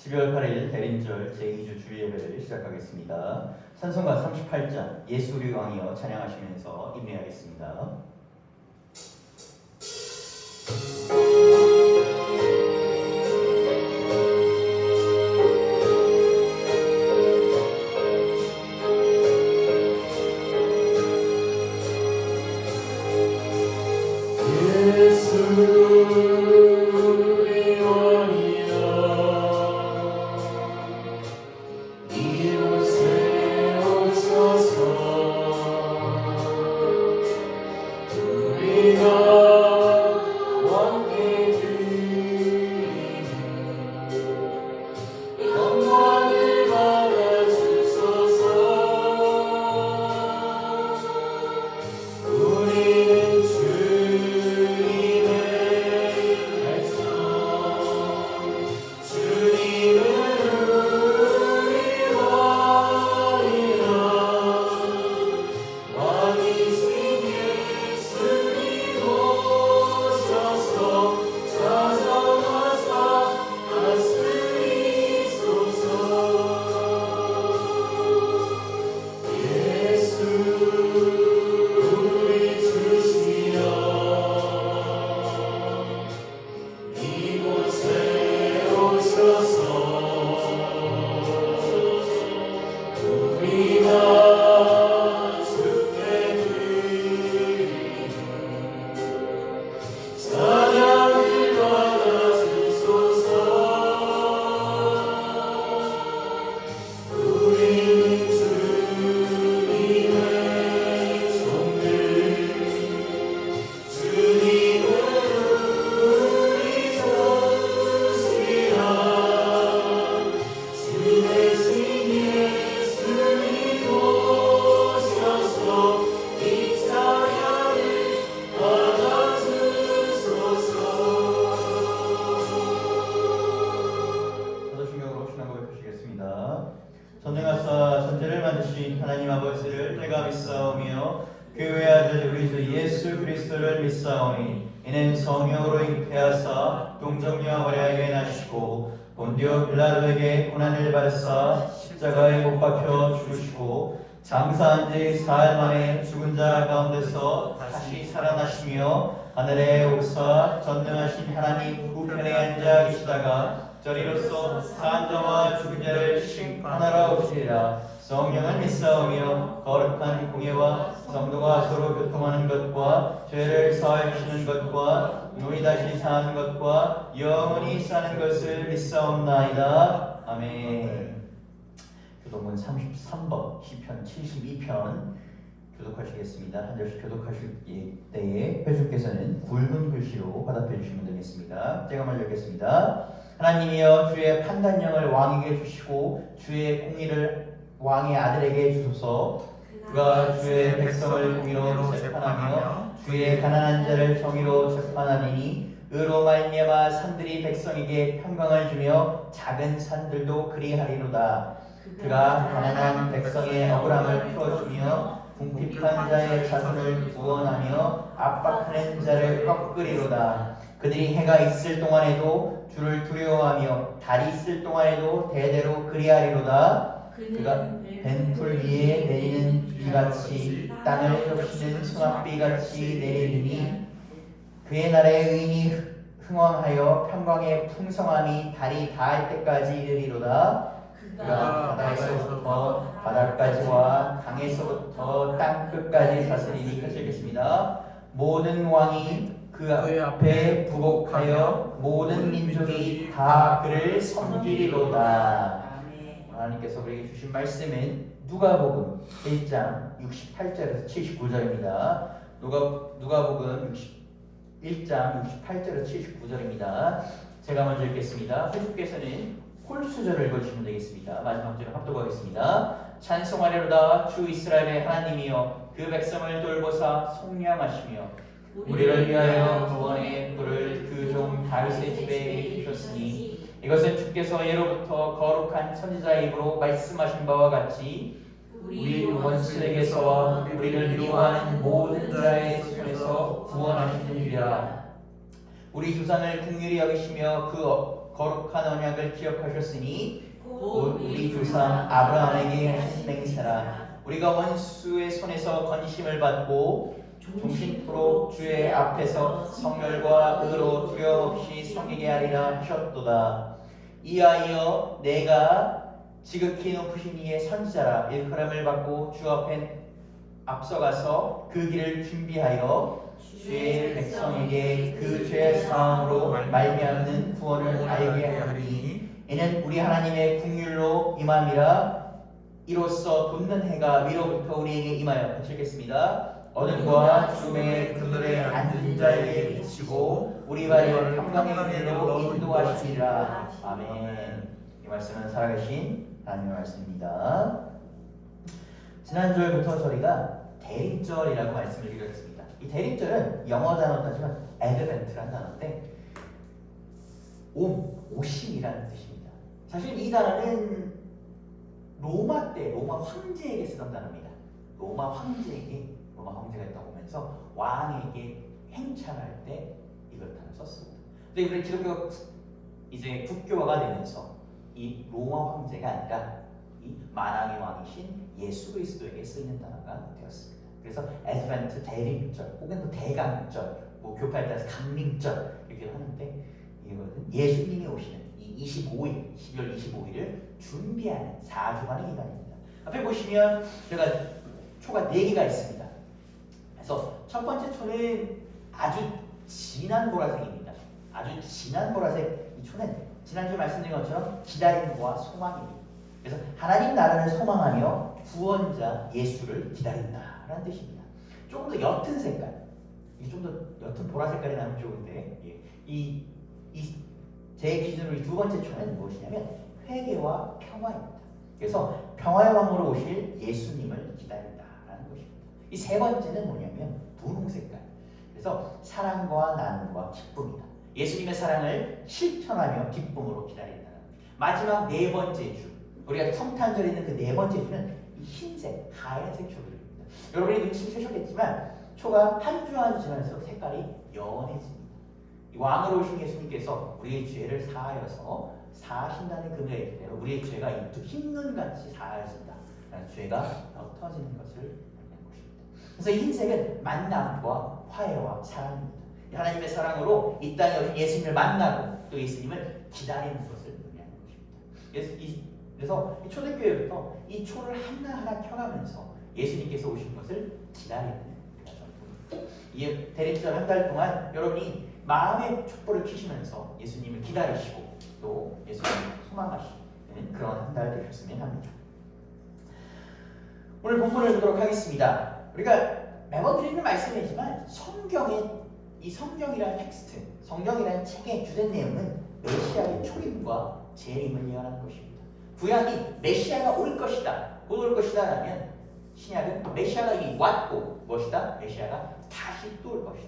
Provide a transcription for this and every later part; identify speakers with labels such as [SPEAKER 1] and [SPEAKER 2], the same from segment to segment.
[SPEAKER 1] 12월 8일 대림절 제2주 주일예배를 시작하겠습니다. 찬송가 38장 예수 우리 왕이여 찬양하시면서 임해하겠습니다. 전능하사 천지를 만드신 하나님 아버지를 내가 믿사오며 그 외아들 우리 주 예수 그리스도를 믿사오니 이는 성령으로 잉태하사 동정녀 마리아에게 나시고 본디오 빌라도에게 고난을 받으사 십자가에 못 박혀 죽으시고 장사한 지 사흘 만에 죽은 자 가운데서 다시 살아나시며 하늘에 오르사 전능하신 하나님 우편에 앉아 계시다가 저리로서 사한 자와 죽은 자를 심판하러 오시리라. 성령을 믿사오며 거룩한 공예와 성도가 서로 교통하는 것과 죄를 사하여 주시는 것과 눈이 다시 사는 것과 영원히 사는 것을 믿사옵나이다. 아멘. 교독문 33번 시편 72편 교독하시겠습니다. 한 절씩 교독하실 때에 회주께서는 굵은 글씨로 화답해 주시면 되겠습니다. 제가 먼저 읽겠습니다. 하나님이여 주의 판단령을 왕에게 주시고 주의 공의를 왕의 아들에게 주소서. 그가 주의 백성을 공의로 재판하며 주의 가난한 자를 정의로 재판하리니 의로 말미암아 산들이 백성에게 평강을 주며 작은 산들도 그리하리로다. 그가 가난한 백성의 억울함을 풀어주며 궁핍한 자의 자손을 구원하며 압박하는 자를 꺾으리로다. 그들이 해가 있을 동안에도 주를 두려워하며 달이 있을 동안에도 대대로 그리하리로다. 그가 벤풀 위에 내리는 비같이 땅을 적시는 소낙비같이 내리니 그의 날에 의인이 흥왕하여 평강의 풍성함이 달이 닿을 때까지 이르리로다. 그가 바다에서부터 바다까지와 강에서부터 땅끝까지 다스리니 같이 읽겠습니다. 모든 왕이 그 앞에 부복하여 모든 민족이 다 그를 섬기리로다. 하나님께서 우리에게 주신 말씀은 누가복음 1장 68절에서 79절입니다. 누가복음 1장 68절에서 79절입니다. 제가 먼저 읽겠습니다. 회주께서는 홀수절을 읽어주시면 되겠습니다. 마지막 절을 합독하겠습니다. 찬송하리로다. 주 이스라엘의 하나님이여 그 백성을 돌보사 속량하시며 우리를 위하여 구원의 불을 그 종 다윗의 집에 일으키셨으니 이것은 주께서 예로부터 거룩한 선지자의 입으로 말씀하신 바와 같이 우리 원수에게서 우리를 미워하는 모든 자의 손에서 구원하시는 줄이라. 우리 조상을 긍휼히 여기시며 그 거룩한 언약을 기억하셨으니 곧 우리 조상 아브라함에게 하신 맹세라. 우리가 원수의 손에서 건심을 받고 종신토록 주의 앞에서 성결과 의로 두려움 없이 섬기게 하리라 하셨도다. 이하여 내가 지극히 높으신 이의 선지자라 일컬음을 받고 주 앞에 앞서가서 그 길을 준비하여 주의 백성에게 그 죄의 사함으로 말미암는 구원을 알게 하리니 이는 우리 하나님의 긍휼로 임함이라. 이로써 돋는 해가 위로부터 우리에게 임하여 읽겠습니다. 어둠과 죽음의 그늘에 앉은 자에게 비치고 우리 발을 평강의 길로 인도하시리라. 아멘. 이 말씀은 살아계신 하나님의 말씀입니다. 지난주부터 저희가 대림절이라고 말씀을 드렸습니다. 이 대림절은 영어 단어 따지면 advent라는 단어인데 오심이라는 뜻입니다. 사실 이 단어는 로마 때 로마 황제에게 쓰던 단어입니다. 로마 황제가 있다고 보면서 왕에게 행차할 때 이걸 단어 썼습니다. 근데 이걸 기독교 이제 국교화가 되면서 이 로마 황제가 아니라 이 만왕의 왕이신 예수 그리스도에게 쓰이는 단어가 되었습니다. 그래서 애드벤트 대림절 혹은 또 대강절, 뭐 교파에 따라서 강림절 이렇게 하는데 이거는 예수님이 오시는 이 25일, 12월 25일을 준비하는 4주간의 기간입니다. 앞에 보시면 제가 초가 4개가 있습니다. 그래서 첫 번째 초는 아주 진한 보라색입니다. 아주 진한 보라색 이 초는 지난주에 말씀드린 것처럼 기다림과 소망입니다. 그래서 하나님 나라를 소망하며 구원자 예수를 기다린다라는 뜻입니다. 조금 더 옅은 색깔, 이게 좀 더 옅은 보라 색깔이 나면 좋은데 제 기준으로 이 두 번째 초는 무엇이냐면 회개와 평화입니다. 그래서 평화의 왕으로 오실 예수님을 기다린다라는 것입니다. 이 세 번째는 뭐냐면 분홍 색깔. 그래서 사랑과 나눔과 기쁨이다. 예수님의 사랑을 실천하며 기쁨으로 기다린다는 것. 마지막 네 번째 주, 우리가 성탄절에 있는 그 네 번째 주는 이 흰색, 하얀색 초들입니다. 여러분이 눈치채셨겠지만 초가 한 주 한 주 지나면서 색깔이 연해집니다. 왕으로 오신 예수님께서 우리의 죄를 사하여서 사하신다는 금액에 대해 우리의 죄가 흰눈같이 사하여진다. 죄가 옅어지는 것을 말하는 것입니다. 그래서 이 흰색은 만남과 화해와 사랑입니다. 하나님의 사랑으로 이 땅에 오신 예수님을 만나고 또 예수님을 기다리는 것을 의미하는 것입니다. 그래서 이 초대교회부터 이 초를 하나하나 켜가면서 예수님께서 오신 것을 기다리는 그런 이 대림절 한 달 동안 여러분이 마음의 촛불을 켜시면서 예수님을 기다리시고 또 예수님을 소망하시는 그런 한 달 되셨으면 합니다. 오늘 본문을 보도록 하겠습니다. 우리가 매번 드리는 말씀이지만 이 성경이라는 텍스트, 성경이라는 책의 주된 내용은 메시아의 초림과 재림을 예언하는 것입니다. 구약이 메시아가 올 것이다, 곧 올 것이다 라면 신약은 메시아가 이미 왔고 무엇이다? 메시아가 다시 또 올 것이다.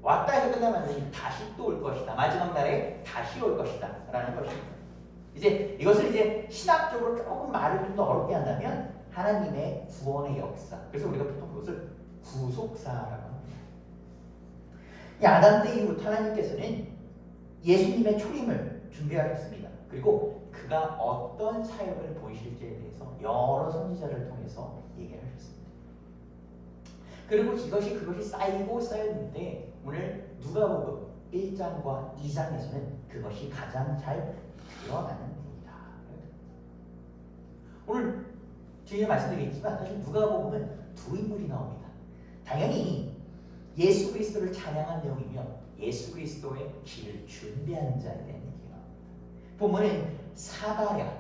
[SPEAKER 1] 왔다 해서 끝나면 안 되니 다시 또 올 것이다. 마지막 날에 다시 올 것이다 라는 것입니다. 이것을 이제 신학적으로 조금 말을 좀 더 어렵게 한다면 하나님의 구원의 역사. 그래서 우리가 보통 그것을 구속사라고 합니다. 이 아담 때 이후부터 하나님께서는 예수님의 초림을 준비하셨습니다. 그리고 그가 어떤 사역을 보이실지에 대해서 여러 선지자를 통해서 얘기를 하셨습니다. 그리고 그것이 쌓이고 쌓였는데 오늘 누가복음 1장과 2장에서는 그것이 가장 잘 드러나는 부분이다. 오늘 뒤에 말씀드리겠지만 사실 누가복음은 두 인물이 나옵니다. 당연히 예수 그리스도를 찬양한 내용이며 예수 그리스도의 길을 준비하는 자에 대한 얘기가 나옵니다. 본문은 사가랴라는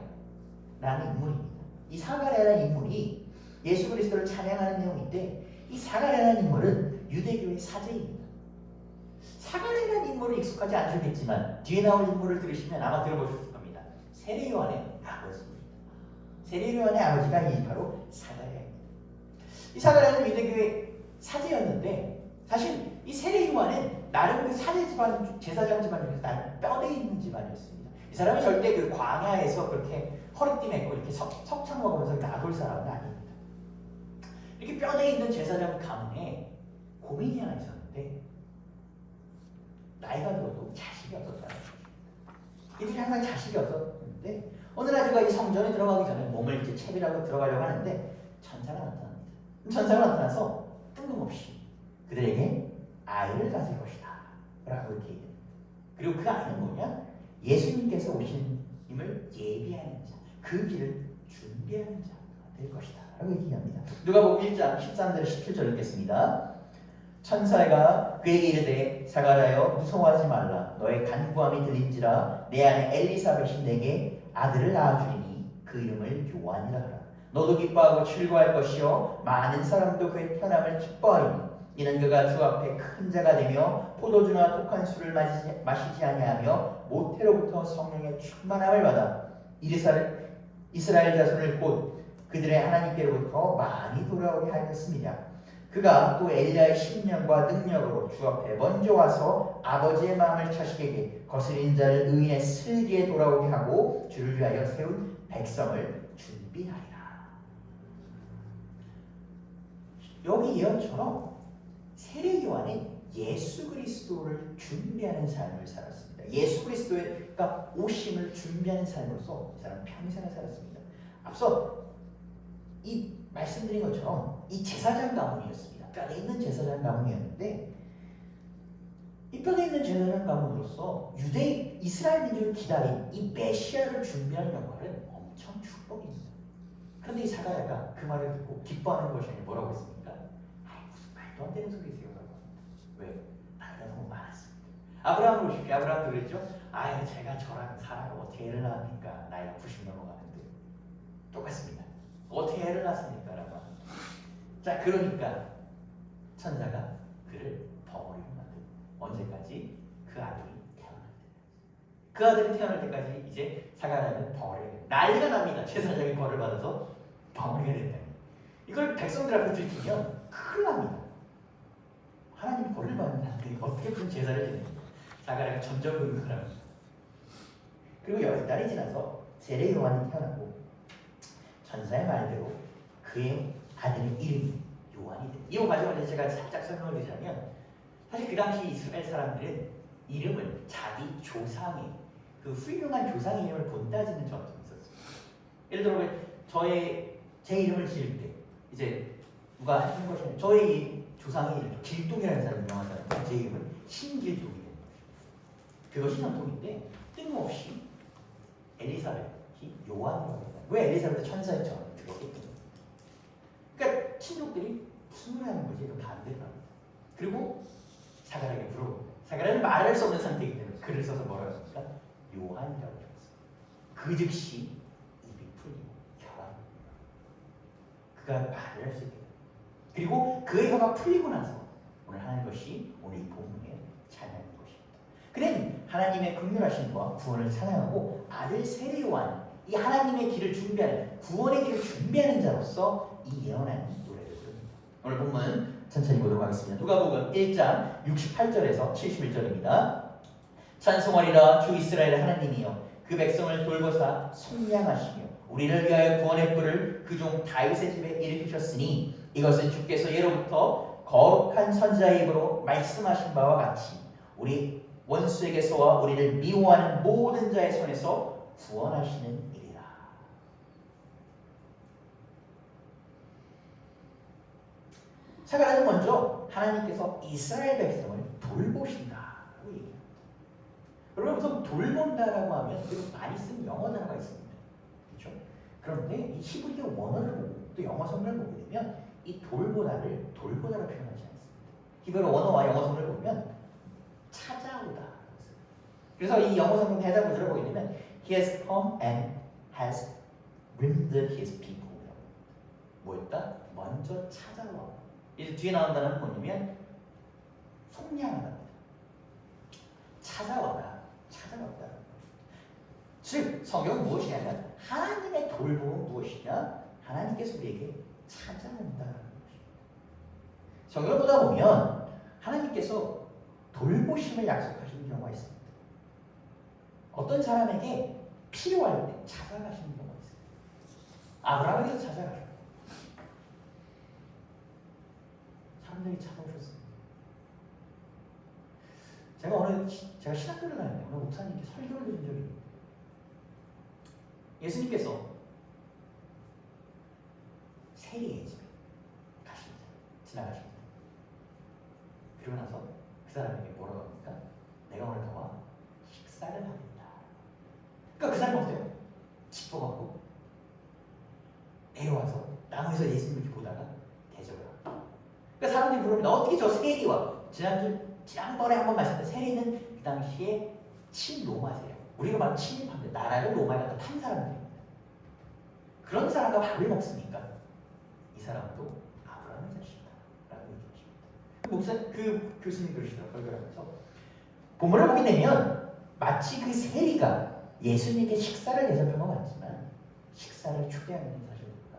[SPEAKER 1] 인물입니다. 이 사가랴라는 인물이 예수 그리스도를 찬양하는 내용인데 이 사가랴라는 인물은 유대교의 사제입니다. 사가랴라는 인물은 익숙하지 않으셨겠지만 뒤에 나올 인물을 들으시면 아마 들어보셨을 겁니다. 세례요한의 아버지입니다. 세례요한의 아버지가 바로 사가랴입니다. 이 사가랴는 유대교의 사제였는데 사실 이 세례요한은 나름 그 사제 집안, 제사장 집안 중에서 나름 뼈대 있는 집안이었습니다. 이 사람은 절대 그 광야에서 그렇게 허리띠 맺고 이렇게 석창 먹으면서 나돌 사람은 아닙니다. 이렇게 뼈대 있는 제사장 가문에 고민이 하나 있었는데 나이가 들어도 자식이 없었다는 것입니다.
[SPEAKER 2] 이들이 항상 자식이 없었는데 어느 날 그가 이 성전에 들어가기 전에 몸을 이제 채비라고 들어가려고 하는데 천사가 나타납니다. 천사가 나타나서 뜬금없이 그들에게 아이를 가질 것이다 라고 이렇게 얘기해요. 그리고 그 아이는 뭐냐? 예수님께서 오신 힘을 예비하는 자, 그 길을 준비하는 자가 될 것이다 라고 얘기합니다. 누가복음 1장 13절 17절 읽겠습니다. 천사가 그에게 이르되 사가랴여 무서워하지 말라. 너의 간구함이 들린지라. 내 아내 엘리사벳이 내게 아들을 낳아주리니 그 이름을 요한이라 하라. 너도 기뻐하고 즐거워할 것이요 많은 사람도 그의 태어남을 기뻐하리니 이는 그가 주 앞에 큰 자가 되며 포도주나 독한 술을 마시지 아니하며 모태로부터 성령의 충만함을 받아 이스라엘 자손을 곧 그들의 하나님께로부터 많이 돌아오게 하였습니다. 그가 또 엘리야의 신령과 능력으로 주 앞에 먼저 와서 아버지의 마음을 자식에게 거스린 자를 의인의 슬기에 돌아오게 하고 주를 위하여 세운 백성을 준비하리라. 여기 예언처럼 세례 요한은 예수 그리스도를 준비하는 삶을 살았습니다. 예수 그리스도의 오심을 준비하는 삶으로서 이 사람은 평생을 살았습니다. 앞서 이 말씀드린 것처럼 이 제사장 가문이었습니다. 뼈에 있는 제사장 가문이었는데 이 뼈에 있는 제사장 가문으로서 이스라엘 민족을 기다린 이 메시아를 준비하는 역할은 엄청 축복입니다. 그런데 이 사가랴가 그 말을 듣고 기뻐하는 것이 아니라 뭐라고 했습니까? 무슨 말도 안 되는 소리세요 라고 합니다. 왜? 나이가 너무 많았습니다. 아브라함을 보십시오. 아브라함도 그랬죠. 제가 저랑 사라가 어떻게 애를 낳습니까? 나이가 90 넘어가는데. 똑같습니다. 어떻게 애를 낳습니까? 라고 합니다. 자, 그러니까 천사가 그를 버리고 만든 언제까지? 그 아들이 태어날 때까지. 그 아들이 태어날 때까지 이제 사가랴는 버려야 돼요. 난리가 납니다. 제사장이 벌을 받아서 버리게 된다. 이걸 백성들 앞에 들키면 큰일 납니다. 하나님이 벌을 받는다는데 어떻게 무슨 제사를 지냅니까? 사가랴가 점점 응답합니다. 그리고 10달이 지나서 세례 요한이 태어나고 천사의 말대로 그의 아들의 이름이 요한이 됩니다. 이 과정을 제가 살짝 설명을 드리자면 사실 그 당시 이스라엘 사람들은 이름을 자기 조상의 그 훌륭한 조상의 이름을 본따지는 전통이 있었어요. 예를 들어 제 이름을 지을 때 이제 누가 하는 것이 저의 조상의 이름 길동이라는 사람이 유명하잖아요. 제 이름은 신길동이 됩니다. 그것이 전통인데 뜬금없이 엘리사벳이 요한이라고 합니다. 왜 엘리사벳의 천사의 처럼 들었기 때문에. 그러니까 친족들이 무슨 소리 하는 거지? 이거 반대로 합니다. 그리고 사가랴에게 물어봅니다. 사가랴는 말할 수 없는 상태이기 때문에 글을 써서 뭐라고 했습니까? 요한이라고 적었습니다. 그 즉시 입이 풀리고 혀가 그가 말을 할 수 있게 됩니다. 그리고 그의 혀가 풀리고 나서 오늘 하는 것이 오늘 이 본문의 찬양인 것입니다. 그는 하나님의 긍휼하심과 구원을 찬양하고 아들 세례 요한 이 하나님의 길을 준비하는 구원의 길을 준비하는 자로서 이 예언하는 노래를 부릅니다. 오늘 본문 천천히 보도록 하겠습니다. 누가복음 1장 68절에서 71절입니다. 찬송하리라 주 이스라엘의 하나님이여 그 백성을 돌보사 속량하시며 우리를 위하여 구원의 뿔을 그 종 다윗의 집에 일으키셨으니 이것은 주께서 예로부터 거룩한 선지자의 입으로 말씀하신 바와 같이 우리 원수에게서와 우리를 미워하는 모든 자의 손에서 구원하시는 일이라. 사가랴는 먼저 하나님께서 이스라엘 백성을 돌보신다고 얘기합니다. 여러분 우선 돌본다라고 하면 그리고 많이 쓴 영어 단어가 있습니다. 그렇죠? 그런데 이 히브리어 원어를 보고 또 영어 성경을 보게 되면 이 돌보다로 표현하지 않습니다. 히브리어 원어와 영어 성경을 보면 찾아오다. 그래서 이 영어 성경 대답 구절을 보게 되면 He has come and has redeemed his people. 뭐였다? 먼저 찾아와. 이제 뒤에 나온 단어는 뭐냐면 속량하다입니다. 찾아와라. 찾아왔다. 즉 성경은 무엇이냐면 하나님의 돌봄은 무엇이냐? 하나님께서 우리에게 찾아온다는 것입니다. 성경을 보다 보면 하나님께서 돌보심을 약속하시는 경우가 있습니다. 어떤 사람에게 필요할 때 찾아가시는 경우가 있습니다. 아브라함에게서 찾아가셨고 사람들이 찾아오셨습니다. 제가 신학교를 다녔는데 어느 목사님께 설교를 드린 적이 있는데 예수님께서 세리의 집에 가십니다. 지나가십니다. 그러고 나서 그 사람에게 뭐라고 합니까? 내가 오늘 너와 식사를 하겠다. 그러니까 그 사람은 어때요? 기뻐하고 내려와서 나무에서 예수님을 이렇게 보다가 대접을 합니다. 그러니까 사람들이 물어봅니다. 어떻게 저 세리와 지난번에 한번 말씀드린 세리는 그 당시에 친로마 세력, 우리가 말하는 침입하는데 나라를 로마에 갖다 탄 사람들입니다. 그런 사람과 밥을 먹습니까? 이 사람도 아브라함의 자식이다 라고 얘기하십니다. 그 교수님 그러시더라고요. 설교하면서 본문을 보게 되면 마치 그 세리가 예수님께 식사를 대접한 것 같지만 식사를 초대하는 사실 누구다?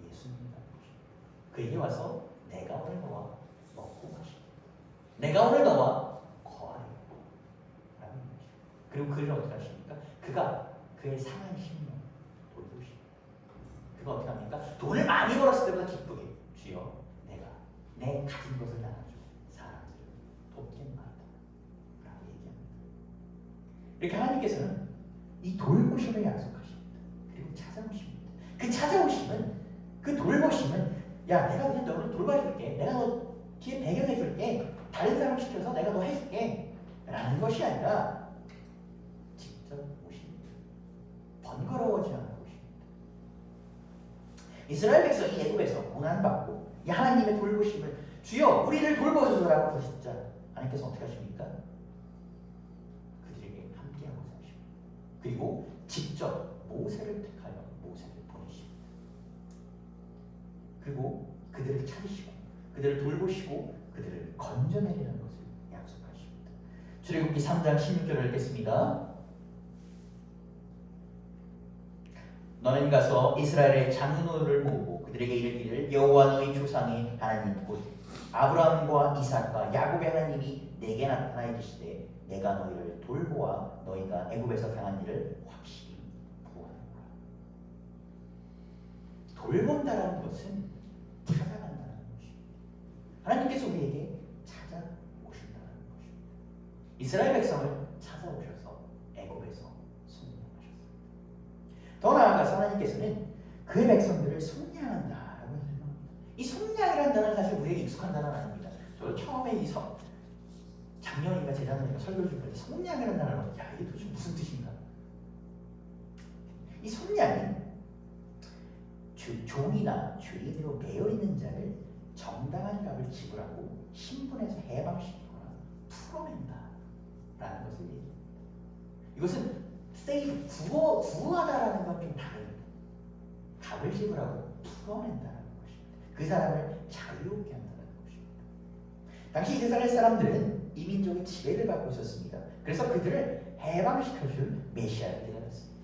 [SPEAKER 2] 예수님이라는 것입니다. 그에게 와서 내가 오늘 너와 먹고 마시고 내가 오늘 너와 거하리라고 라는 것입니다. 그리고 그를 어떻게 하십니까? 그가 그의 상한 심령 돌보십니다. 그가 어떻게 합니까? 돈을 많이 벌었을 때보다 기쁘게 주여 내가 내 가진 것을 나눠줘 사람들을 돕겠나이다 라고 얘기합니다. 이렇게 하나님께서는 이 돌보심을 약속하십니다. 그리고 찾아오십니다. 그 찾아오심은 그 돌보심은 야 내가 그냥 너를 돌봐줄게, 내가 너 뒤에 배경해줄게, 다른 사람 시켜서 내가 너 해줄게 라는 것이 아니라 직접 오십니다. 번거로워지 않는 것입니다. 이스라엘 백성이 애굽에서 고난받고 이 하나님의 돌보심을 주여 우리를 돌보소서라고 부르셨자 하나님께서 어떻게 하십니까? 그들에게 함께하고 사십니다. 그리고 직접 모세를 택하여 모세를 보내십니다. 그리고 그들을 찾으시고 그들을 돌보시고 그들을 건져내리는 것을 약속하십니다. 출애굽기 3장 16절을 읽겠습니다. 너는 가서 이스라엘의 장로를 모으고 그들에게 이르기를 여호와 너희 조상의 하나님 곧 아브라함과 이삭과 야곱의 하나님이 내게 나타나 이르시되 내가 너희를 돌보아 너희가 애굽에서 당한 일을 확실히 보아하노라. 돌본다라는 것은 찾아간다는 것입니다. 하나님께서 우리에게 찾아오신다는 것입니다. 이스라엘 백성을 찾아오셔서 애굽에서 속량하셨습니다. 더 나아가서 하나님께서는 그의 백성들을 속량한다라고 설명합니다. 이 속량이라는 단어는 사실 우리에게 익숙한 단어는 아닙니다. 저 처음에 작년인가 재작년인가 설교를 줄 때 속량이라는 단어를 야 이게 도대체 무슨 뜻인가? 이 속량은 종이나 죄인으로 매여 있는 자를 정당한 값을 지불하고 신분에서 해방시키거나 풀어낸다라는 것을 얘기합니다. 이것은 세이브, 구하다라는 건 좀 다릅니다. 값을 지불하고 풀어낸다는 것입니다. 그 사람을 자유롭게 한다는 것입니다. 당시 이스라엘 사람들은 이민족의 지배를 받고 있었습니다. 그래서 그들을 해방시켜줄 메시아를 기다렸습니다.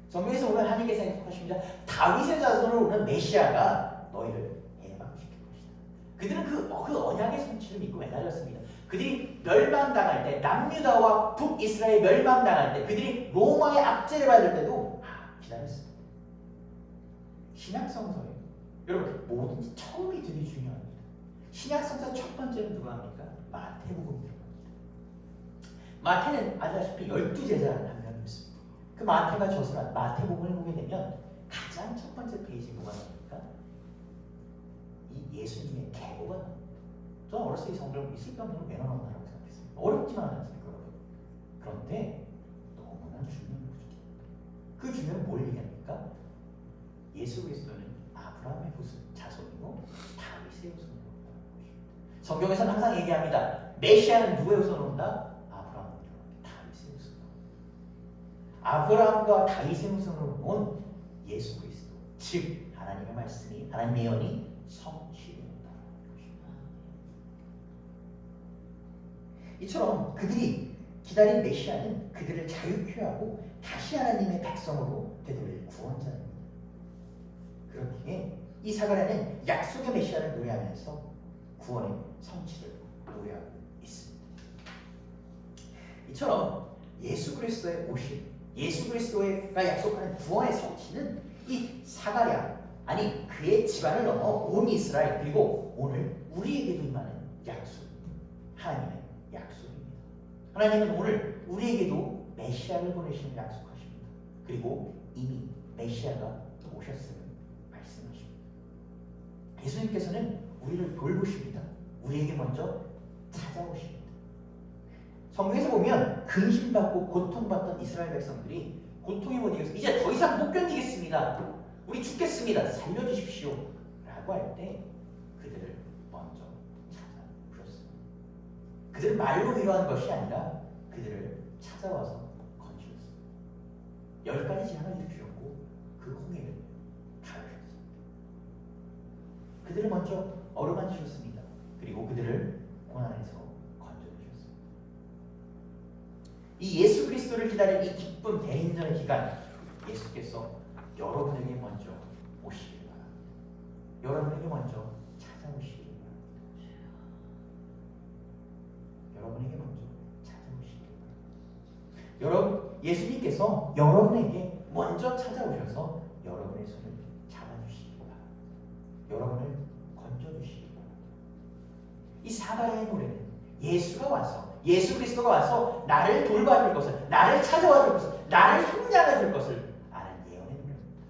[SPEAKER 2] 성경에서 보면 하나님께서 생각하십니다. 다윗의 자손으로 오는 메시아가 너희를 해방시킬 것이다. 그들은 그 언약의 성취를 믿고 매달렸습니다. 그들이 멸망당할 때, 남유다와 북이스라엘 멸망당할 때, 그들이 로마의 압제를 받을 때도 기다렸습니다. 신약성서에 여러분 뭐든지 처음이 되게 중요합니다. 신약성서 첫 번째는 누가 합니까? 마태복음입니다. 마태는 아시다시피 12제자를 한 명이었습니다. 그 마태가 저술한 마태복음을 보게 되면 가장 첫 번째 페이지에 뭐가 나옵니까? 이 예수님의 계보가 나옵니다. 저는 어렸을 때 이 성경을 쓸데없는 왜 넣어놨나라고 생각했습니다. 어렵지만 않습니까 여러분? 그런데 너무나 중요한 거죠. 그 중요한 뭘 얘기합니까? 예수 그리스도는 아브라함의 자손이고 다윗의 후손으로 온다는 것입니다. 성경에서는 항상 얘기합니다. 메시아는 누구의 후손으로 온다? 아브라함의 다윗의 후손으로 온다. 아브라함과 다윗의 후손으로 온 예수 그리스도, 즉 하나님의 말씀이 하나님의 예언이 성취된다는 것입니다. 이처럼 그들이 기다린 메시아는 그들을 자유케 하고 다시 하나님의 백성으로 되돌릴 구원자입니다. 그렇기에 이 사가랴는 약속의 메시아를 노래하면서 구원의 성취를 노래하고 있습니다. 이처럼 예수 그리스도의 오심, 예수 그리스도가 약속하는 구원의 성취는 이 사가랴, 아니 그의 집안을 넘어 온 이스라엘, 그리고 오늘 우리에게도 임하는 약속, 하나님의 약속입니다. 하나님은 오늘 우리에게도 메시아를 보내시는 약속하십니다. 그리고 이미 메시아가 오셨음을 말씀하십니다. 예수님께서는 우리를 돌보십니다. 우리에게 먼저 찾아오십니다. 성경에서 보면 근심받고 고통받던 이스라엘 백성들이 고통에 못 이겨서 이제 더 이상 못 견디겠습니다. 우리 죽겠습니다. 살려주십시오. 라고 할 때 그들을 먼저 찾아오셨습니다. 그들을 말로 위로한 것이 아니라 그들을 찾아와서 건지셨습니다. 10가지 재앙을 일으키셨고 그 홍해를 가르셨습니다. 그들을 먼저 어루만지셨습니다. 그리고 그들을 고난에서 건져주셨습니다. 이 예수 그리스도를 기다린 이 기쁜 대인전의 기간, 예수께서 여러분에게 먼저 오시길 바랍니다. 여러분에게 먼저 찾아오시길 바랍니다. 여러분에게 먼저 찾아오시길 바랍니다. 여러분, 예수님께서 여러분에게 먼저 찾아오셔서 여러분의 손을 잡아주시길 바랍니다. 여러분을 건져주시길 바랍니다. 이 사바라의 노래는 예수가 와서, 예수 그리스도가 와서 나를 돌봐줄 것을, 나를 찾아와 줄 것을, 나를 속량해 줄 것을 아는 예언의 노래입니다.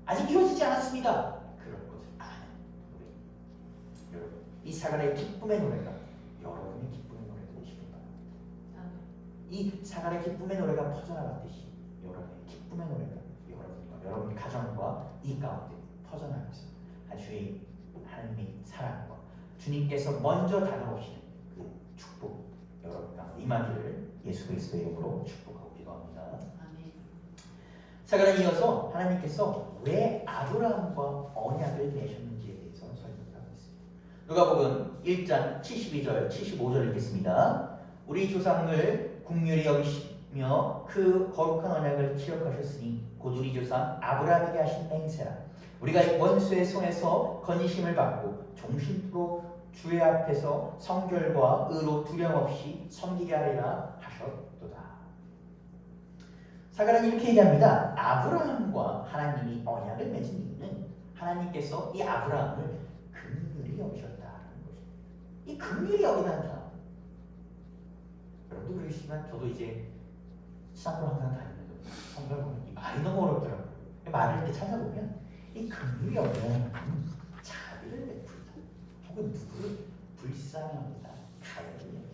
[SPEAKER 2] 아직 이루어지지 않았습니다. 그럴 것을 아는 노래입니다. 여러분, 이 사바라의 기쁨의 노래가 여러분의 기쁨의 노래가 되시길 바랍니다. 이 사바라의 기쁨의 노래가 퍼져나갔듯이 여러분의 기쁨의 노래가 여러분과 여러분의 가정과 이 가운데 퍼져나가서 주의 하나님의 사랑과 주님께서 먼저 다가오시는 그 축복 여러분 가운데 임하기를 예수 그리스도의 이름으로 축복하고 기도합니다.
[SPEAKER 3] 아멘.
[SPEAKER 2] 사가는 이어서 하나님께서 왜 아브라함과 언약을 맺으셨는지에 대해서 설명하고 있습니다. 누가복음 1장 72절 75절 읽겠습니다. 우리 조상을 긍휼히 여기시며 그 거룩한 언약을 기억하셨으니 곧 우리 조상 아브라함에게 하신 맹세라. 우리가 원수의 손에서 건의심을 받고 종신토록 주의 앞에서 성결과 의로 두려움 없이 섬기게 하리라 하셨도다. 사가는 이렇게 얘기합니다. 아브라함과 하나님이 언약을 맺은 이유는 하나님께서 이 아브라함을 긍휼히 여기셨다는 것입니다. 이 긍휼히 여기다는 단어, 여러분도 그러시지만 저도 이제 시장으로 항상 다니면서 성경 보면 이 말이 너무 어렵더라고요. 말을 이렇게 찾아보면 이 긍휼히 여기는 자비를 베풀다, 혹은 누구를 불쌍히 합니다, 가열을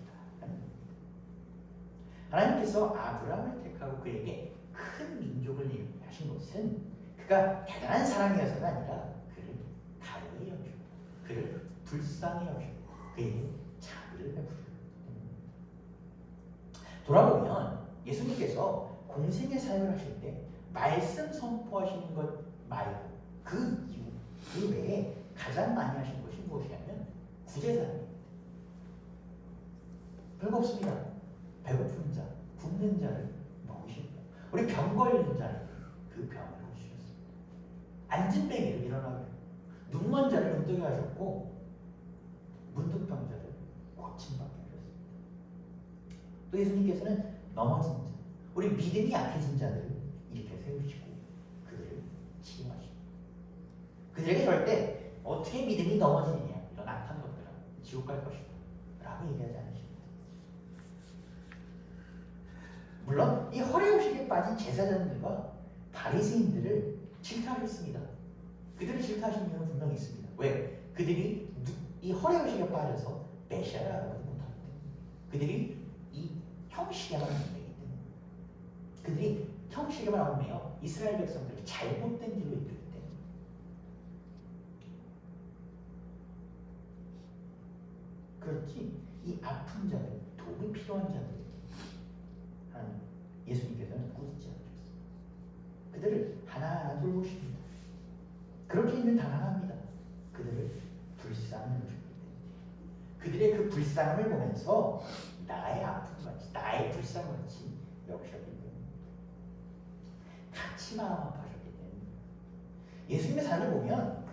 [SPEAKER 2] 합니다. 하나님께서 아브라함을 택하고 그에게 큰 민족을 이루게 하신 것은 그가 대단한 사람이어서가 아니라 그를 가열히 여기고 그를 불쌍히 여기고 그에게 자비를 베풀고. 돌아보면 예수님께서 공생의 사역을 하실 때 말씀 선포하시는 것 말고 그 이후 그 외에 가장 많이 하신 것이 무엇이냐면 구제사입니다. 별거 없습니다. 배고픈 자, 굶는 자를 먹으시고 우리 병 걸린 자에게 그 병을 고치셨습니다. 앉은 뱅이를 일어나게 하고 눈먼 자를 눈뜨게 하셨고 문득병자를 고침받게 하셨습니다. 또 예수님께서는 넘어진 자, 우리 믿음이 약해진 자들을 이렇게 세우시고 그들을 치유하십니다. 그들에게 그럴 때 어떻게 믿음이 넘어지느냐, 이런 악한 것들은 지옥 갈 것이다 라고 얘기하지 않으십니다. 물론 이 허례의식에 빠진 제사장들과 바리새인들을 질타하셨습니다. 그들을 질타하신 이유는 분명히 있습니다. 왜? 그들이 이 허례의식에 빠져서 메시아를 알아보지 못하기 때문에, 그들이 이 형식에만 얽매이기 때문에, 그들이 형식에만 얽매여 이스라엘 백성들을 잘못된 길로 이끌기 때문에. 그렇지 이 아픈 자들, 도움이 필요한 자들 예수님께서는 꾸짖지 않으셨습니다. 그들을 하나하나 돌보십니다. 그렇게 있는 단 하나입니다. 그들을 불쌍히 여기기 때문에. 그들의 그 불쌍함을 보면서 나의 아픔같이, 나의 불쌍같이 여기셨기 때문에, 같이 마음 아파하셨기 때문에. 예수님의 삶을 보면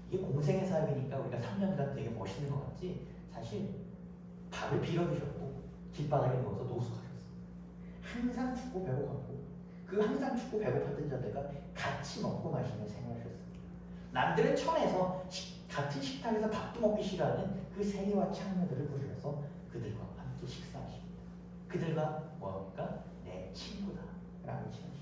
[SPEAKER 2] 이게 공생의 사역이니까 우리가 3년간 되게 멋있는 것 같지, 사실 밥을 빌어주셨고 길바닥에 누워서 노숙하셨어요. 항상 춥고 배고팠고 그 항상 춥고 배고팠던 자들과 같이 먹고 마시며 생활하셨습니다. 남들은 천에서 같은 식탁에서 밥도 먹기 싫어하는 그 세리와 창녀들을 부르셔서 그들과 함께 식사하십니다. 그들과 뭐합니까? 내 친구다 라고 칭하십니다.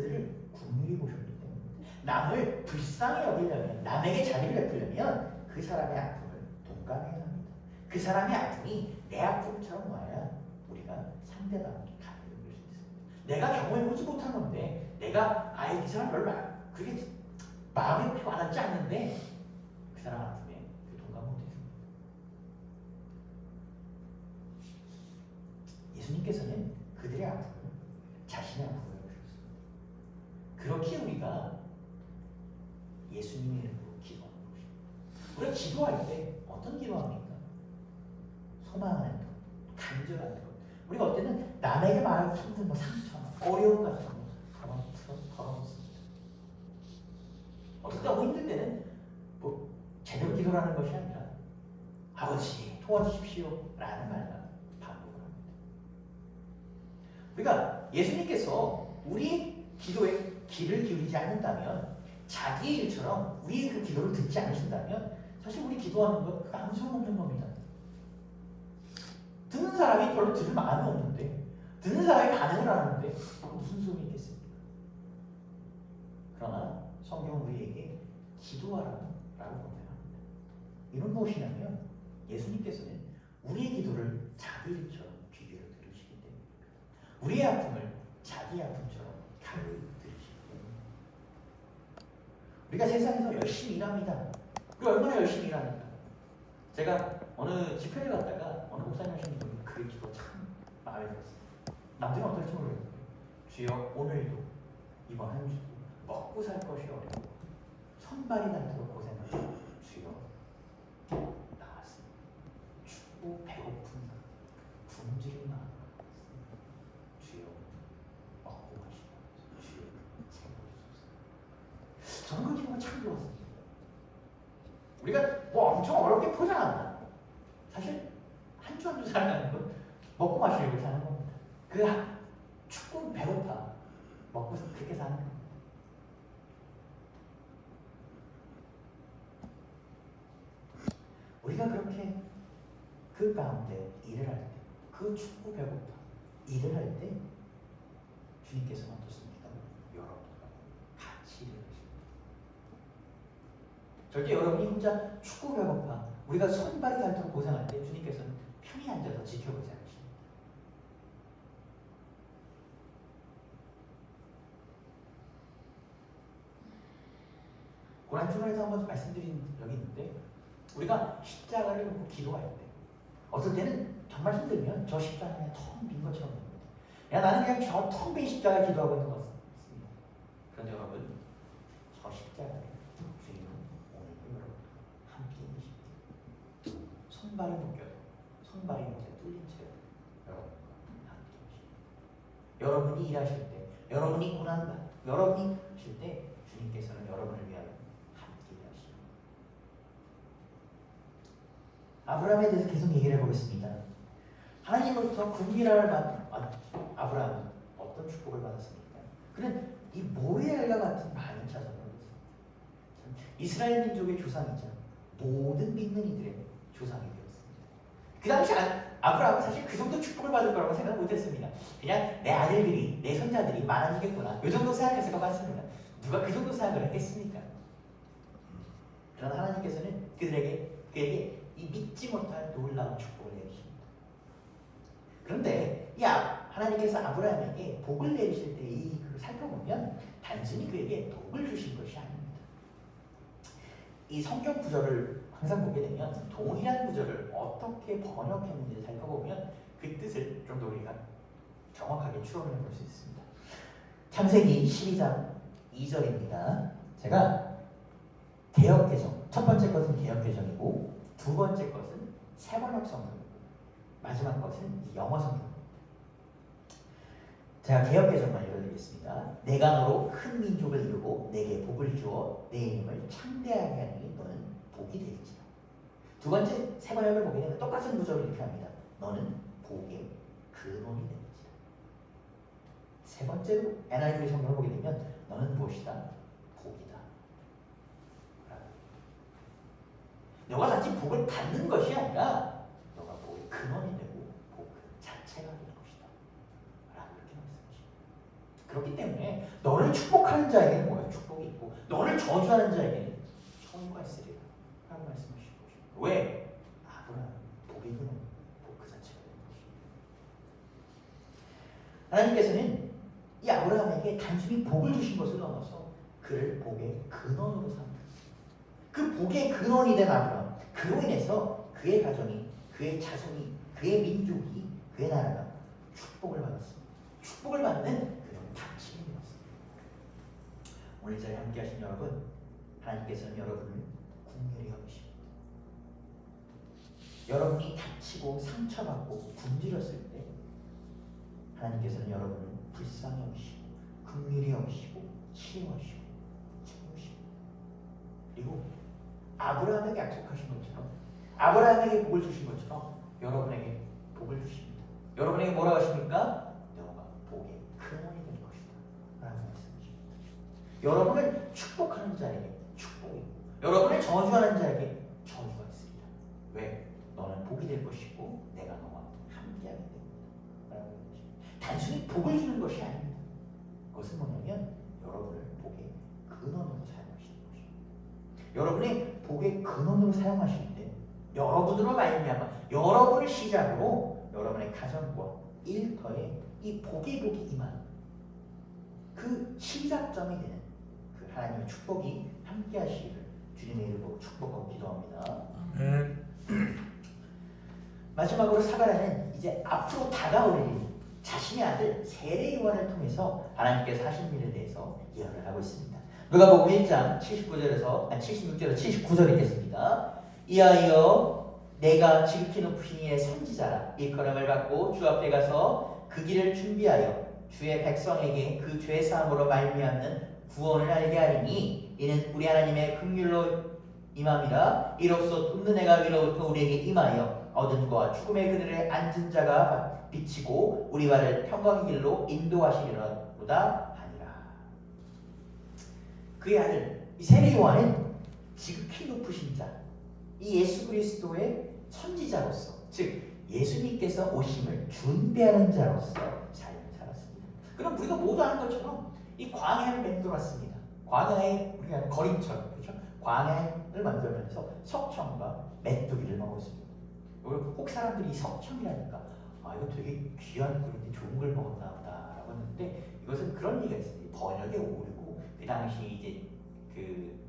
[SPEAKER 2] 그들을 긍휼히 보셨기 때문에 남을 불쌍히 여기려면 남에게 자비를 베풀려면 그 사람의 아픔을 동감해야 합니다. 그 사람의 아픔이 내 아픔처럼 와야 우리가 상대방에게 가슴을 줄 수 있습니다. 내가 경험해보지 못한 건데 내가 이 사람 별로 그게 마음이 그렇게 와닿지 않는데 그 사람 아픔에 동감 못했습니다. 예수님께서는 그들의 아픔을 자신의 아픔을 여기셨습니다. 그렇게 우리가 예수님의 이름으로 기도하는 것입니다. 우리가 기도할 때 어떤 기도합니까? 소망하는 것, 간절한 것. 우리가 어때는 남에게 말하기 힘든 상처나 어려움 같은 거 털어놓습니다. 어떨 때 너무 힘들 때는 제대로 기도라는 것이 아니라 아버지 도와주십시오 라는 말과 반복을 합니다. 우리가 예수님께서 우리 기도에 귀를 기울이지 않는다면 자기의 일처럼 우리의 그 기도를 듣지 않으신다면 사실 우리 기도하는 것 아무 소용없는 겁니다. 듣는 사람이 별로 들을 마음이 없는데 듣는 사람이 반응을 안 하는데 무슨 소용이 있겠습니까? 그러나 성경은 우리에게 기도하라고 권면합니다. 이런 무엇이냐면 예수님께서는 우리의 기도를 자기 일처럼 귀 기울여 들으시기 때문입니다. 우리의 아픔을 자기 아픔처럼 가까이 들으시기 때문입니다. 우리가 세상에서 열심히 일합니다. 우리가 얼마나 열심히 일합니까? 제가 어느 집회를 갔다가 어느 목사님 하시는 분이 그 기도 참 마음에 들었어요. 남들은 어떨지 모르겠어요. 주여 오늘도 이번 한 주도 먹고 살 것이 어려워 손발이 닳도록 고생하고 주여 나왔습니다. 춥고 배고픈 굶주린 마음 주여 먹고 마시고 주여 채워주소서. 저는 그 기도가 참 좋았습니다. 우리가 엄청 어렵게 포장한다. 사실 한 주 한 주 살아가는 건 먹고 마시려고 사는 겁니다. 그 춥고 배고파 먹고 그렇게 사는 겁니다. 우리가 그렇게 그 가운데 일을 할 때, 그 춥고 배고파 일을 할 때 주님께서는 어떻습니까? 여러분과 같이 일을 하십니다. 절대 여러분이 혼자 춥고 배고파 우리가 손발이 닳도록 고생할 때 주님께서는 편히 앉아서 지켜보지 않으십니다. 고난주간에서 한번 말씀드린 적이 있는데 우리가 십자가를 놓고 기도할 때 어떨 때는 정말 힘들면 저 십자가 그냥 텅 빈 것처럼 됩니다. 나는 그냥 저 텅 빈 십자가에 기도하고 있는 것 같습니다. 그런데 여러분 저 십자가에 주님은 오늘도 여러분과 함께 계십니다. 손발이 묶여도 손발이 못해 뚫린 채로 여러분과 함께 계십니다. 여러분이 일하실 때 여러분이 고난받 여러분이 하실 때 주님께서는 여러분을 위하여 함께 일하십니다. 아브라함에 대해서 계속 얘기를 해보겠습니다. 하나님으로부터 군비라를 받은 아브라함은 어떤 축복을 받았습니까? 그는 이 모리알과 같은 많은 자손을 얻었습니다. 이스라엘 민족의 조상이자 모든 믿는 이들의 조상이 되었습니다. 그 당시 아브라함은 사실 그 정도 축복을 받을 거라고 생각 못했습니다. 그냥 내 아들들이 내 손자들이 많아지겠구나 이 정도 생각했을 것 같습니다. 누가 그 정도 생각을 했겠습니까? 그러나 하나님께서는 그에게 이 믿지 못할 놀라운 축복을 내리십니다. 그런데 하나님께서 아브라함에게 복을 내리실 때 살펴보면 단순히 그에게 복을 주신 것이 아닙니다. 이 성경 구절을 항상 보게 되면 동일한 구절을 어떻게 번역했는지 살펴보면 그 뜻을 좀 더 우리가 정확하게 추론해 볼 수 있습니다. 창세기 12장 2절입니다. 제가 개역개정, 첫 번째 것은 개역개정이고 두 번째 것은 새번역 성경이고 마지막 것은 영어 성경입니다. 제가 개역개정만 읽어드리겠습니다. 내가 너로 큰 민족을 이루고 내게 복을 주어 내 이름을 창대하게 하니 너는 복이 되리지라. 두 번째 새번역을 보게 되면 똑같은 구절을 이렇게 합니다. 너는 복의 근원이 되리지라. 세 번째로 NIV 성경을 보게 되면 너는 무엇이다? 복이다. 너가 단지 복을 받는 것이 아니라 너가 복의 근원이 되고 복 자체가 될 것이다 라고 이렇게 말씀하십니다. 그렇기 때문에 너를 축복하는 자에게는 뭐예요? 축복이 있고 너를 저주하는 자에게는 천국가 있으리라 라고 말씀하시는 것입니다. 왜? 아브라함 복의 근원, 복 그 자체가 되는 것입니다. 하나님께서는 이 아브라함에게 단순히 복을 주신 것을 넘어서 그를 복의 근원으로 삼으셨습니다. 그 복의 근원이 된 아브라함, 그로 인해서 그의 가정이, 그의 자손이, 그의 민족이, 그의 나라가 축복을 받았습니다. 축복을 받는 그런 가치를 이뤘습니다. 오늘 이 자리에 함께 하신 여러분, 하나님께서는 여러분을 긍휼히 여기십니다. 여러분이 다치고 상처받고 굶주렸을 때 하나님께서는 여러분을 불쌍히 여기시고 긍휼히 여기시고 치유하시고 채우시고, 그리고 아브라함에게 약속하신 것처럼, 아브라함에게 복을 주신 것처럼 여러분에게 복을 주십니다. 여러분에게 뭐라고 하십니까? 너가 복의 근원이 될 것이다 라는 말씀이십니다. 여러분을 축복하는 자에게 축복이 있고 여러분을 저주하는 자에게 저주가 있습니다. 왜? 너는 복이 될 것이고 내가 너와 함께하게 됩니다 라는 것입니다. 단순히 복을 주는 것이 아닙니다. 그것은 뭐냐면 여러분을 복의 근원으로 사용하시는 것입니다. 여러분의 복의 근원으로 사용하실 때 여러분으로 말미암아 여러분을 시작으로 여러분의 가정과 일터에 이 복이 임하는 그 시작점이 되는 그 하나님의 축복이 함께 하시기를 주님의 이름으로 축복하고 기도합니다. 마지막으로 사가랴는 이제 앞으로 다가올 일, 자신의 아들 세례 요한을 통해서 하나님께서 하신 일에 대해서 예언을 하고 있습니다. 누가복음 1장 76절에서 79절 읽겠습니다. 이하여 내가 지극히 높으신 이의 선지자라 일컬음을 받고 주 앞에 가서 그 길을 준비하여 주의 백성에게 그 죄 사함으로 말미암는 구원을 알게 하리니 이는 우리 하나님의 긍휼로 임함이라. 이로써 돕는 해가 위로부터 우리에게 임하여 어둠과 죽음의 그늘에 앉은 자가 비치고 우리와를 평강의 길로 인도하시리로다 하니라. 그의 아들 이 세례 요한은 지극히 높으신 자, 이 예수 그리스도의 선지자로서, 즉 예수님께서 오심을 준비하는 자로서 삶을 살았습니다. 그럼 우리가 모두 아는 것처럼 이 광야를 맴돌았습니다. 광야의 우리가 거림처럼, 그렇죠? 광야를 만들면서 석청과 메뚜기를 먹었습니다. 혹 사람들이 석청이라니까 이거 되게 귀한 꿀인데 좋은 걸 먹었나 보다라고 했는데 이것은 그런 얘기가 있습니다. 번역에 오류고 그 당시 이제 그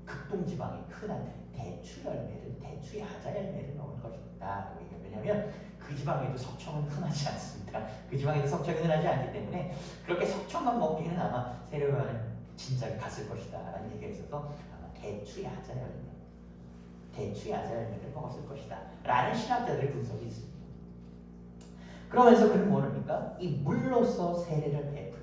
[SPEAKER 2] 극동지방에 흔한 대추 열매를, 대추 야자 열매를 먹은 것이다. 왜냐하면 그 지방에도 석청은 흔하지 않습니다. 그 지방에도 석청이 흔하지 않기 때문에 그렇게 석청만 먹기에는 아마 세례 요한은 진작에 갔을 것이다 라는 얘기가 있어서 아마 대추 야자 열매를 먹었을 것이다 라는 신학자들의 분석이 있습니다. 그러면서 그는 뭐합니까? 이 물로서 세례를 베풀,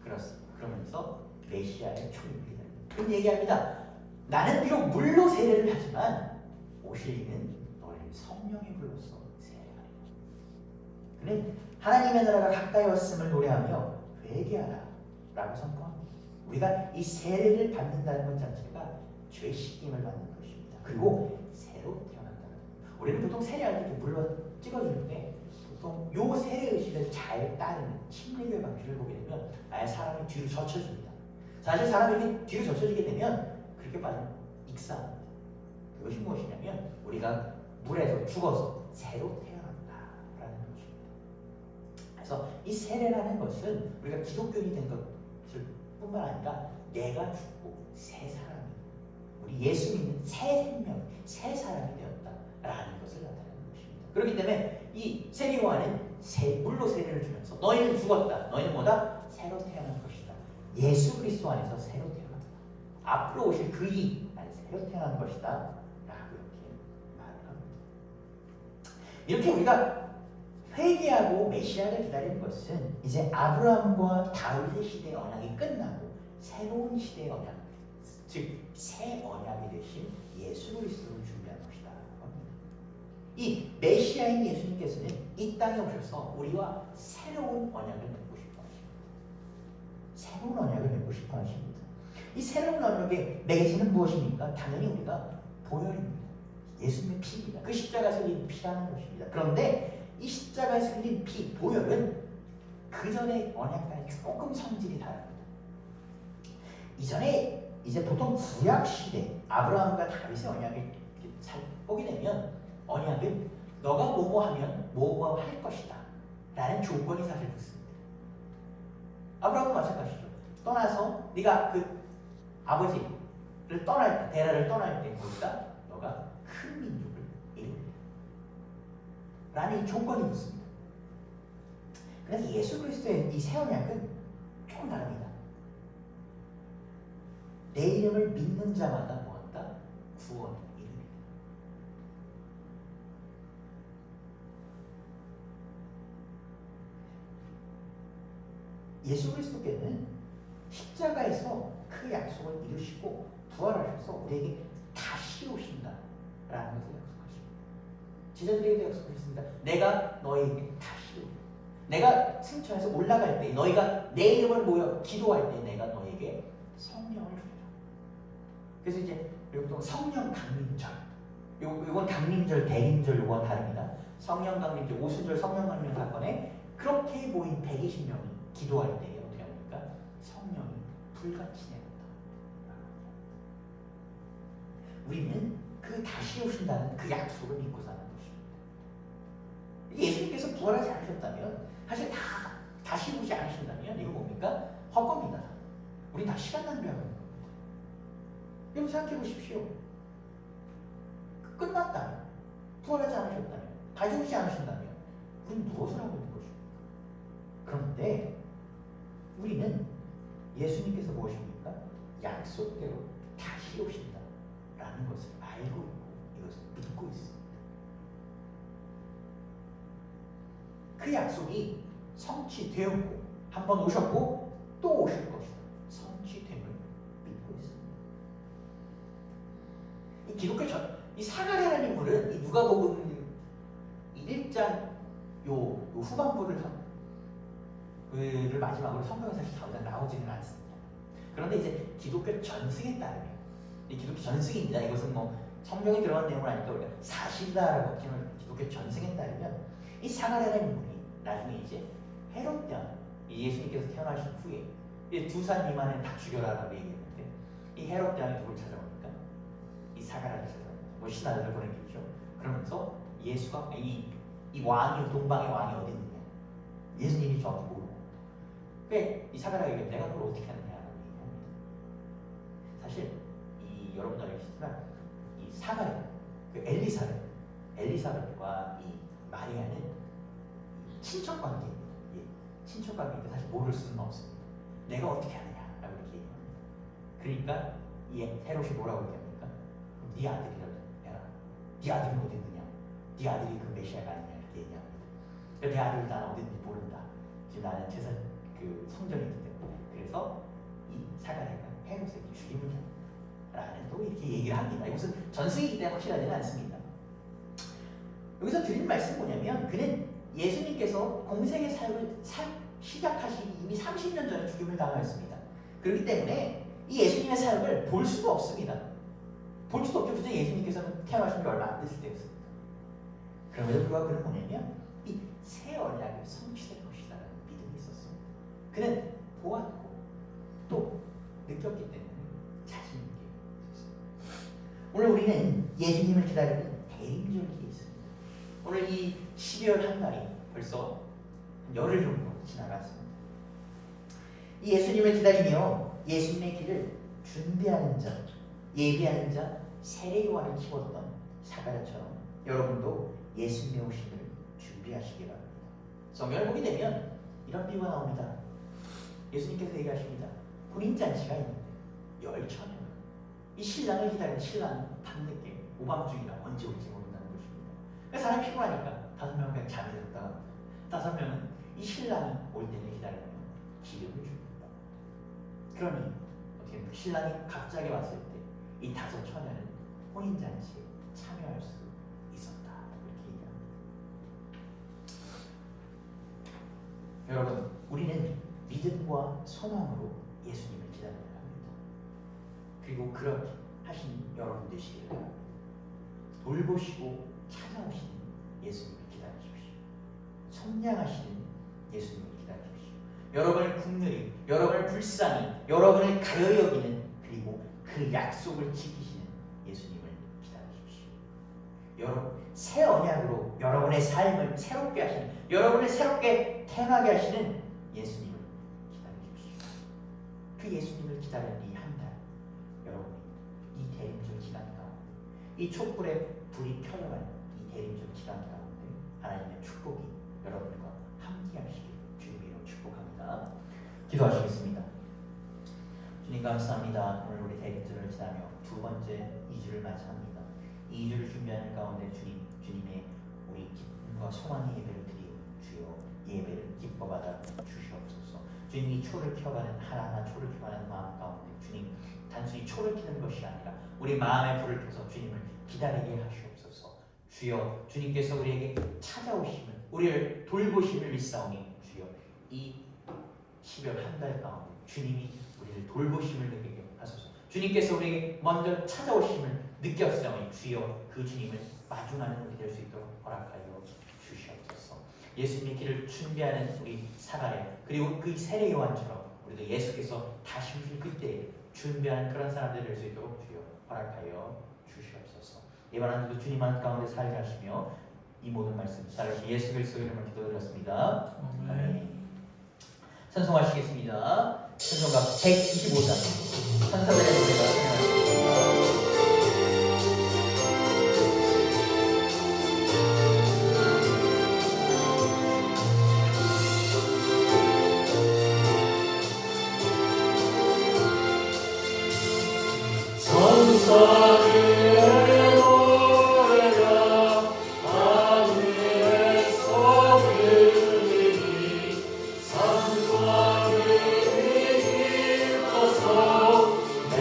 [SPEAKER 2] 그렇습니다. 그러면서 메시아의 초림이 됩니다. 그런 얘기합니다. 나는 비록 물로 세례를 하지만 오실 이는 너를 성령의 불로서 세례하리라. 그는 하나님의 나라가 가까이 왔음을 노래하며 회개하라 라고 선포합니다. 우리가 이 세례를 받는다는 것 자체가 죄 씻김을 받는 것입니다. 그리고 새로 태어난다는 것. 우리는 보통 세례할 때 물로 찍어주는데 보통 요 세례 의식을 잘 따르는 침례교의 방식을 보게 되면 아예 사람이 뒤로 젖혀집니다. 사실 사람이 이렇게 뒤로 젖혀지게 되면 그렇게 빠르면 익사합니다. 그것이 무엇이냐면 우리가 물에서 죽어서 새로 태어난다라는 것입니다. 그래서 이 세례라는 것은 우리가 기독교인이 된 것을 뿐만 아니라 내가 죽고 새 사람이, 우리 예수 믿는 새 생명, 새 사람이 되었다라는 것을 나타내는 것입니다. 그렇기 때문에 이 세례 요한은 물로 세례를 주면서 너희는 죽었다, 너희는 뭐다? 새로 태어난 것이다. 예수 그리스도 안에서 새로 태어난다. 앞으로 오실 그이 안에 새로 태어난 것이다 라고 이렇게 말을 합니다. 이렇게 우리가 회개하고 메시아를 기다리는 것은 이제 아브라함과 다윗의 시대의 언약이 끝나고 새로운 시대의 언약, 즉 새 언약이 되신 예수 그리스도를 준비하는 것이다. 이 메시아인 예수님께서는 이 땅에 오셔서 우리와 새로운 언약을 맺고 싶어 하십니다. 새로운 언약을 맺고 싶어 하십니다. 이 새로운 언약의 매개체는 무엇입니까? 당연히 우리가 보혈입니다. 예수님의 피입니다. 그 십자가에서 흘린 피라는 것입니다. 그런데 이 십자가에서 흘린 피, 보혈은 그 전에 언약과는 조금 성질이 다릅니다. 이전에 이제 보통 구약 시대 아브라함과 다윗의 언약을 잘 보게 되면 언약은 너가 뭐뭐 하면 뭐뭐 할 것이다 라는 조건이 사실 붙습니다. 아브라함은 마찬가지죠. 떠나서 네가 그 아버지를 떠날 때, 데라를 떠날 때 거기다 너가 큰 민족을 이루리라 라는 조건이 붙습니다. 그래서 예수 그리스도의 이 새 언약은 조금 다릅니다. 내 이름을 믿는 자마다 뭐한다? 구원을 이룹니다. 예수 그리스도께는 십자가에서 그 약속을 이루시고 부활하셔서 우리에게 다시 오신다라는 것을 약속하십니다. 제자들에게도 약속하셨습니다. 내가 너희에게 다시 오리라. 내가 승천해서 올라갈 때 너희가 내 이름을 모여 기도할 때 내가 너희에게 성령을 주리라. 그래서 이제 여기서 성령 강림절, 요건 강림절, 대림절 요건 다릅니다. 성령 강림절, 오순절 성령 강림 사건에 그렇게 모인 120명이 기도할 때 어떻게 합니까? 성령이 불같이 내렸다. 우리는 그 다시 오신다는 그 약속을 믿고 사는 것입니다. 예수님께서 부활하지 않으셨다면 사실 다시 오지 않으신다면 이거 뭡니까? 헛겁니다. 우리 다 시간 낭비하고 있는 겁니다. 여러분 생각해 보십시오. 끝났다면, 부활하지 않으셨다면, 다시 오지 않으신다면 우리는 무엇을 하고 있는 것입니까? 그런데 우리는 예수님께서 무엇입니까? 약속대로 다시 오신다라는 것을 알고 있고 이것을 믿고 있습니다. 그 약속이 성취되었고 한 번 오셨고 또 오실 것이다. 성취됨을 믿고 있습니다. 이 기독교 이 사가랴라는 인물은 이 누가복음 1장 요 후반부를 마지막으로 성경에 사실 당장 나오지는 않습니다. 그런데 이제 기독교 전승에 따르면 이 기독교 전승입니다. 이것은 뭐 성경에 들어간 내용은 아니까 우리가 사실이다라고 하지만 기독교 전승에 따르면 이 사가랴라는 인물이 나중에 이제 헤롯 때는 예수님께서 태어나신 후에 2살 미만은 다 죽여라라고 얘기했는데 이 헤롯 때는 누굴 찾아옵니까? 이 사가랴를 찾아옵니다. 뭐 신하들을 보내겠죠. 그러면서 예수가 이 왕이 동방의 왕이 어디 있느냐? 예수님이 정확히 모르고 왜 이 사가랴에게 내가 그걸 어떻게 하느냐라고 얘기합니다. 사실 이 여러분도 알겠지만 이 사가랴 그 엘리사벳과 이 마리아는 친척 관계입니다. 예, 친척 관계인데 사실 모를 수는 없습니다. 내가 어떻게 하느냐라고 이렇게 얘기합니다. 그러니까 이 헤롯이 뭐라고 얘기합니까? 네 아들이라도 해라. 네 아들은 어디 있느냐? 네 아들이 그 메시아가 아니냐 이렇게 얘기합니다. 내 아들이 난 어디 있는지 모른다. 지금 나는 제사 그 성전이 있기 때문에 그래서 이 사가랴가 헤롯에게 죽임을 라는 또 이렇게 얘기를 합니다. 이것은 전승이기 때문에 확실하지는 않습니다. 여기서 드린 말씀은 뭐냐면 그는 예수님께서 공생의 사역을 시작하시기 이미 30년 전에 죽임을 당하였습니다. 그렇기 때문에 이 예수님의 사역을 볼 수도 없습니다. 볼 수도 없죠. 그저 예수님께서는 태어나신 지 얼마 안 됐을 때였습니다. 그럼에도 불구하고 그는 뭐냐면 이 새 언약이 성취될 것이라는 믿음이 있었습니다. 그는 보았고 또 느꼈기 때문에 자신 있게 있었습니다. 오늘 우리는 예수님을 기다리는 대림절기에 있습니다. 오늘 이 12월 한 달이 벌써 열흘 정도 지나갔습니다. 이 예수님을 기다리며 예수님의 길을 준비하는 자, 예비하는 자, 세례요한을 키웠던 사가랴처럼 여러분도 예수님의 오심을 준비하시기 바랍니다. 성경을 보게 되면 이런 비유가 나옵니다. 예수님께서 얘기하십니다. 혼인잔치가 있는데 열처녀 이 신랑을 기다리는 신랑은 밤늦게 오밤중이라 언제 올지 모른다는 것입니다. 사람이 피곤하니까 5명은 그냥 잠이 들었다가 5명은 이 신랑이 올 때를 기다리며 기름을 줍니다. 그러니 어떻게 신랑이 갑자기 왔을 때 이 5처녀는 혼인잔치에 참여할 수 있었다. 이렇게 얘기합니다. 여러분, 우리는 믿음과 소망으로 예수님을 기다려야 합니다. 그리고 그렇게 하신 여러분 되시기를 바랍니다. 돌보시고 찾아오시는 예수님을 기다리십시오. 속량하시는 예수님을 기다리십시오. 여러분을 국률이, 여러분을 불쌍히, 여러분을 가여 여기는, 그리고 그 약속을 지키시는 예수님을 기다리십시오. 여러분, 새 언약으로 여러분의 삶을 새롭게 하시는, 여러분을 새롭게 태어나게 하시는 예수님을 기다리십시오. 그 예수님을 기다리는 이 한 달, 여러분, 이 대림절 기간 가운데, 이 촛불에 불이 켜져가는 이 대림절 기간 가운데 하나님의 축복이 여러분과 함께 하시길 주님으로 축복합니다. 기도하시겠습니다. 주님 감사합니다. 오늘 우리 대림절을 지나며 두 번째 2주를 맞이합니다. 2주를 준비하는 가운데 주님의 우리 기쁨과 소망의 예배를 드리고 주여 예배를 기뻐받아 주시옵소서. 주님, 이 초를 켜가는 하나하나 초를 켜가는 마음 가운데 주님, 단순히 초를 켜는 것이 아니라 우리 마음의 불을 켜서 주님을 기다리게 하시옵소서. 주여, 주님께서 우리에게 찾아오심을, 우리를 돌보심을 믿사오니 주여, 이 12월 한 달 가운데 주님이 우리를 돌보심을 느끼게 하소서. 주님께서 우리에게 먼저 찾아오심을 느꼈사오니 주여, 그 주님을 마중하는 우리 될 수 있도록 허락하여 주시옵소서. 예수님의 길을 준비하는 우리 사가랴, 그리고 그 세례 요한처럼 우리도 예수께서 다시 오실 그때에 준비하는 그런 사람들 될 수 있도록 주여 허락하여 주시옵소서. 이번 한 주도 주님 한 가운데 살게 하시며 이 모든 말씀 살아계신 예수 그리스도의 이름으로 기도드렸습니다. 아멘. 찬송하시겠습니다. 찬송가 125장 천사들의 노래가 찬양하시겠습니다.
[SPEAKER 3] 천사들의 노래가 하늘에서 들리니 산과 들이 깊어서 내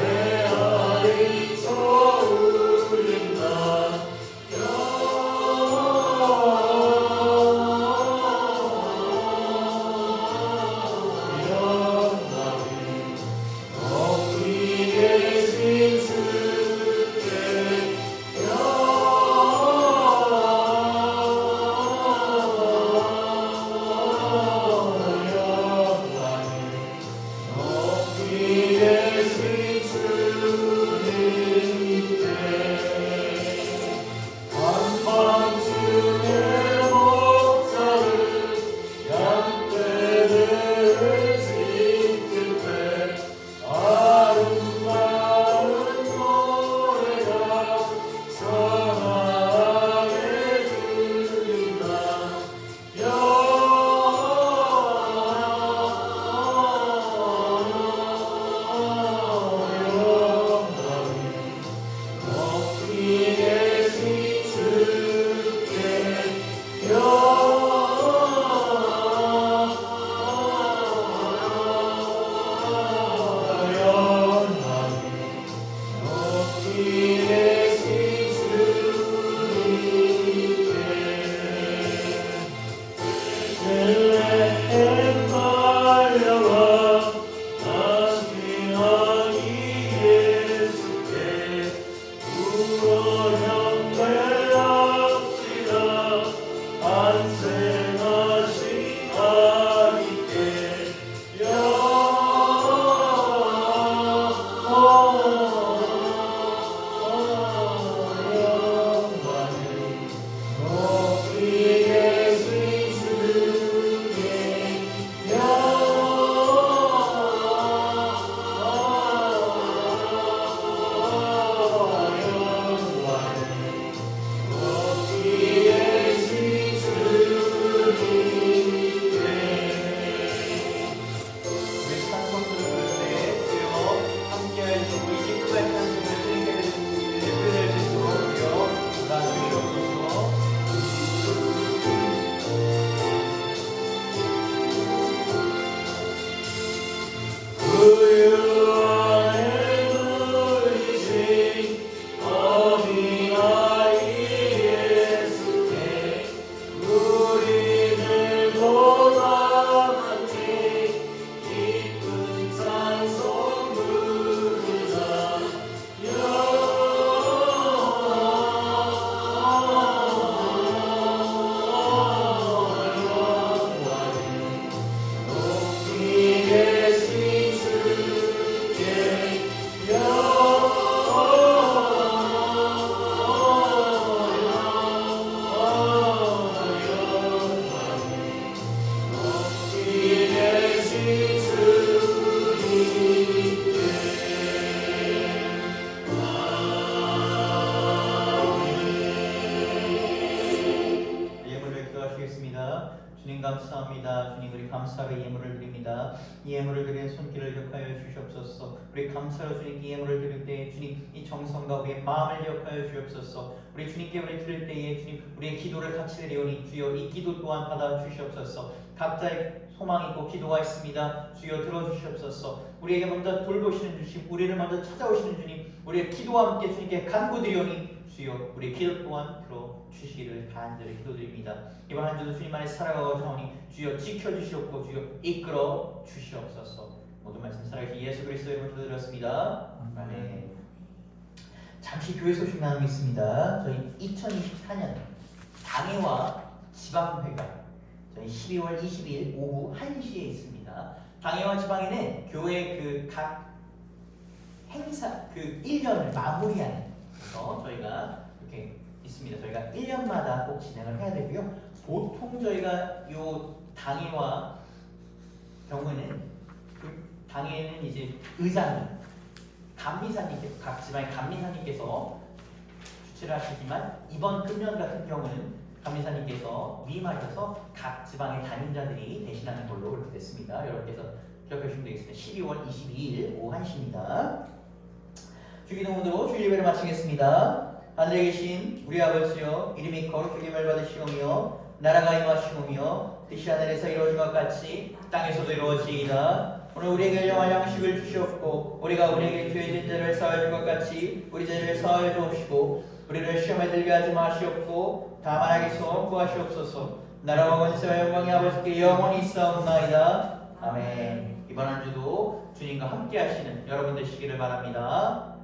[SPEAKER 1] 드립니다. 이 예물을 드리는 손길을 기억하여 주시옵소서. 우리 감사로 주님께 이 예물을 드릴 때 주님 이 정성과 우리의 마음을 기억하여 주시옵소서. 우리 주님께 우리 드릴 때에 주님 우리의 기도를 같이 드리오니 주여 이 기도 또한 받아 주시옵소서. 각자의 소망이 있고 기도가 있습니다. 주여 들어주시옵소서. 우리에게 먼저 돌보시는 주님, 우리를 먼저 찾아오시는 주님, 우리의 기도와 함께 주님께 간구드리오니 주여 우리의 기도 또한 들어주시기를 간절히 기도드립니다. 이번 한 주도 주님 안에 살아가고 사오니 주여 지켜주시옵고 주여 이끌어 주시옵소서. 모든 말씀 살아계신 예수 그리스도의 이름으로 기도드렸습니다. 아멘. 잠시 교회 소식 나누겠습니다. 저희 2024년 당회와 지방회가 저희 12월 22일 오후 1시에 있습니다. 당회와 지방에는 교회 각 행사 1년을 마무리하는 그래서 저희가 이렇게 있습니다. 저희가 1년마다 꼭 진행을 해야 되고요. 보통 저희가 요 당회와 경우는 당회는 이제 의장이 감리사님께서 각 지방의 감리사님께서 주최를 하시지만 이번 금년 같은 경우는 감리사님께서 위임하셔서 각 지방의 담임자들이 대신하는 걸로 그렇게 됐습니다. 여러분께서 기억해 주시면 되겠습니다. 12월 22일 오후 1시입니다. 주기도문으로 주일 예배를 마치겠습니다. 하늘에 계신 우리 아버지여 이름이 거룩하게 받으시오며 나라가 임하시오며 뜻이 하늘에서 이루어진 것 같이 땅에서도 이루어지이다. 오늘 우리에게 일용할 양식을 주시옵고 우리가 우리에게 죄진 자를 사하여 준 것 같이 우리 죄를 사하여 주옵시고 우리를 시험에 들게 하지 마시옵고 다만 악에서 구하시옵소서. 나라와 권세와 영광이 아버지께 영원히 있사옵나이다. 아멘. 이번 한 주도 주님과 함께 하시는 여러분 되시기를 바랍니다.